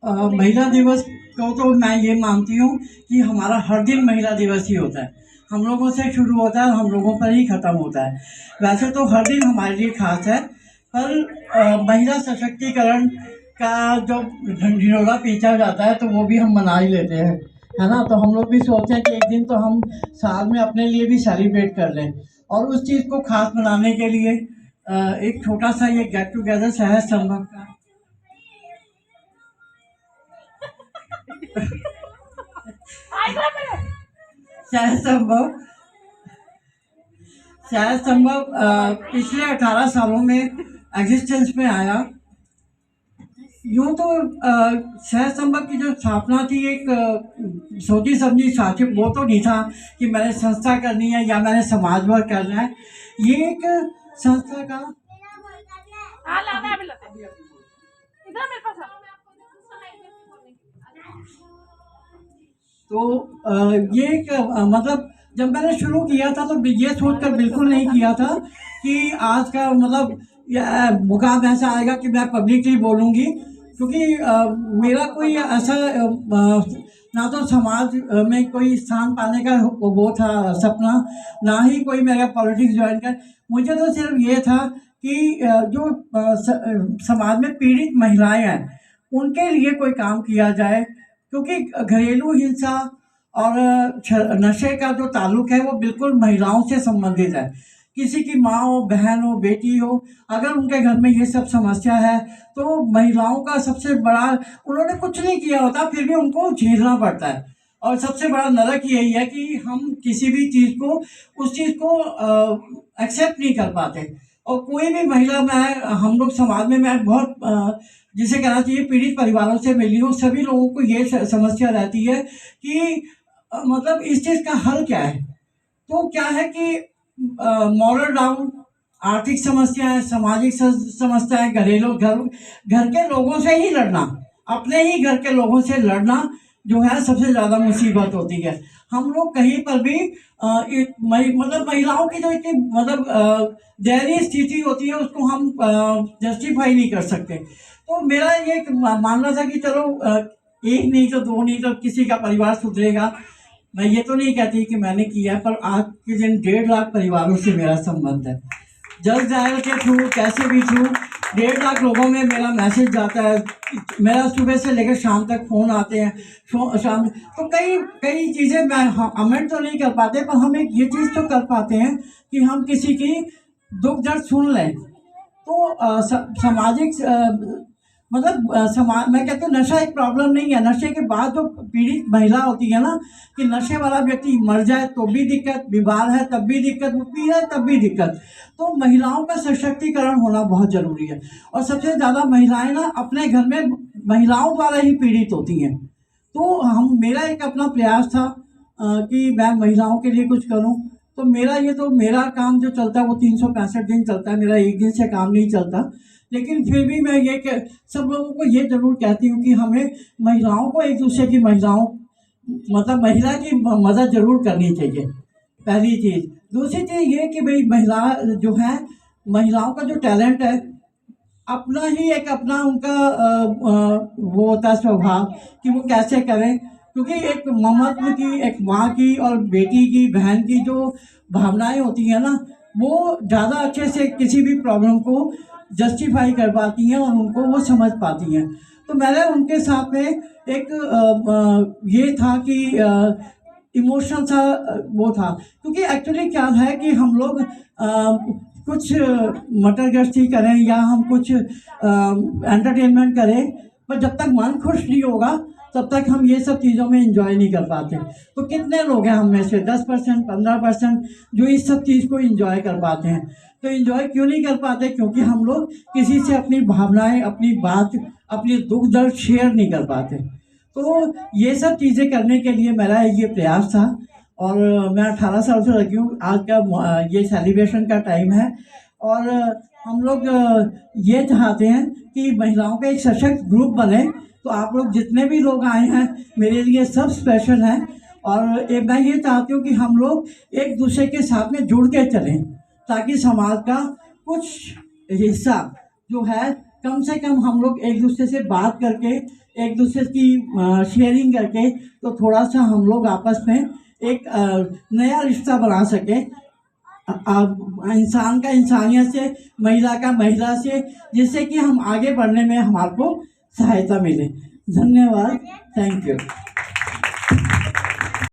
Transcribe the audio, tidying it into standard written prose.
महिला दिवस को तो मैं ये मानती हूँ कि हमारा हर दिन महिला दिवस ही होता है। हम लोगों से शुरू होता है और हम लोगों पर ही ख़त्म होता है। वैसे तो हर दिन हमारे लिए खास है, पर महिला सशक्तिकरण का जो ढिंढोरा पीटा जाता है तो वो भी हम मना ही लेते हैं, है ना। तो हम लोग भी सोचते हैं कि एक दिन तो हम साल में अपने लिए भी सेलिब्रेट कर लें, और उस चीज़ को खास बनाने के लिए एक छोटा सा ये गेट टुगेदर सहज संभव का सहज संभव सहज संभव पिछले 18 सालों में एग्जिस्टेंस में आया। यूँ तो सहज संभव की जो स्थापना थी एक सोची समझी साथी, वो तो नहीं था कि मैंने संस्था करनी है या मैंने समाज वर्क करना है। ये एक संस्था का तो ये एक मतलब जब मैंने शुरू किया था तो ये सोचकर बिल्कुल नहीं किया था कि आज का मतलब मुकाम ऐसा आएगा कि मैं पब्लिकली बोलूँगी, क्योंकि मेरा कोई ऐसा ना तो समाज में कोई स्थान पाने का वो था सपना, ना ही कोई मेरा पॉलिटिक्स ज्वाइन कर। मुझे तो सिर्फ ये था कि जो समाज में पीड़ित महिलाएं हैं उनके लिए कोई काम किया जाए, क्योंकि घरेलू हिंसा और नशे का जो ताल्लुक है वो बिल्कुल महिलाओं से संबंधित है। किसी की माँ हो, बहन हो, बेटी हो, अगर उनके घर में ये सब समस्या है तो महिलाओं का सबसे बड़ा, उन्होंने कुछ नहीं किया होता फिर भी उनको झेलना पड़ता है। और सबसे बड़ा नरक यही है कि हम किसी भी चीज़ को, उस चीज़ को एक्सेप्ट नहीं कर पाते। और कोई भी महिला, मैं हम लोग समाज में, मैं बहुत जिसे कहना चाहिए पीड़ित परिवारों से मिली हूँ, सभी लोगों को ये समस्या रहती है कि मतलब इस चीज़ का हल क्या है। तो क्या है कि मॉरल डाउन, आर्थिक समस्याएं, सामाजिक समस्याएं, घर के लोगों से ही लड़ना, अपने ही घर के लोगों से लड़ना जो है सबसे ज़्यादा मुसीबत होती है। हम लोग कहीं पर भी मतलब महिलाओं की जो इतनी मतलब दयनीय स्थिति होती है उसको हम जस्टिफाई नहीं कर सकते। तो मेरा ये मानना था कि चलो एक नहीं तो दो नहीं तो किसी का परिवार सुधरेगा। मैं ये तो नहीं कहती कि मैंने किया है, पर आज के दिन 1.5 लाख परिवारों से मेरा संबंध है। जस्ट डायल के थ्रू, कैसे भी थ्रू 1.5 लाख लोगों में मेरा मैसेज जाता है। मेरा सुबह से लेकर शाम तक फ़ोन आते हैं, शाम। तो कई चीज़ें मैं अमेंड तो नहीं कर पाते, पर हम एक ये चीज़ तो कर पाते हैं कि हम किसी की दुख दर्द सुन लें। तो सामाजिक मतलब समाज, मैं कहती हूँ नशा एक प्रॉब्लम नहीं है। नशे के बाद जो पीड़ित महिला होती है ना, कि नशे वाला व्यक्ति मर जाए तो भी दिक्कत, बीमार है तब भी दिक्कत, वो पी रहा है तब भी दिक्कत। तो महिलाओं का सशक्तिकरण होना बहुत ज़रूरी है। और सबसे ज़्यादा महिलाएं ना अपने घर में महिलाओं द्वारा ही पीड़ित होती हैं। तो मेरा एक अपना प्रयास था कि मैं महिलाओं के लिए कुछ करूं। तो मेरा काम जो चलता है वो 365 दिन चलता है, मेरा एक दिन से काम नहीं चलता। लेकिन फिर भी मैं सब लोगों को ये जरूर कहती हूँ कि हमें महिलाओं को, एक दूसरे की मतलब महिला की मदद जरूर करनी चाहिए, पहली चीज़। दूसरी चीज़ ये कि भाई महिला जो है, महिलाओं का जो टैलेंट है, अपना ही एक अपना उनका वो होता है स्वभाव कि वो कैसे करें। क्योंकि एक ममत्व की, एक माँ की और बेटी की, बहन की जो भावनाएं होती हैं ना, वो ज़्यादा अच्छे से किसी भी प्रॉब्लम को जस्टिफाई कर पाती हैं और उनको वो समझ पाती हैं। तो मैंने उनके साथ में एक ये था कि इमोशनल सा वो था, क्योंकि एक्चुअली क्या है कि हम लोग कुछ मटर गश्ती करें या हम कुछ एंटरटेनमेंट करें, पर जब तक मन खुश नहीं होगा तब तक हम ये सब चीज़ों में एंजॉय नहीं कर पाते। तो कितने लोग हैं हम में से 10%, 15% जो इस सब चीज़ को एंजॉय कर पाते हैं। तो एंजॉय क्यों नहीं कर पाते? क्योंकि हम लोग किसी से अपनी भावनाएं, अपनी बात, अपनी दुख दर्द शेयर नहीं कर पाते। तो ये सब चीज़ें करने के लिए मेरा ये प्रयास था। और मैं 18 साल से लगी हूँ। आज का ये सेलिब्रेशन का टाइम है और हम लोग ये चाहते हैं कि महिलाओं का एक सशक्त ग्रुप बने। तो आप लोग जितने भी लोग आए हैं मेरे लिए सब स्पेशल हैं। और मैं ये चाहती हूँ कि हम लोग एक दूसरे के साथ में जुड़ के चलें, ताकि समाज का कुछ हिस्सा जो है कम से कम हम लोग एक दूसरे से बात करके, एक दूसरे की शेयरिंग करके, तो थोड़ा सा हम लोग आपस में एक नया रिश्ता बना सके, इंसान का इंसानियत से, महिला का महिला से, जिससे कि हम आगे बढ़ने में हमारे को सहायता मिले। धन्यवाद। Thank you.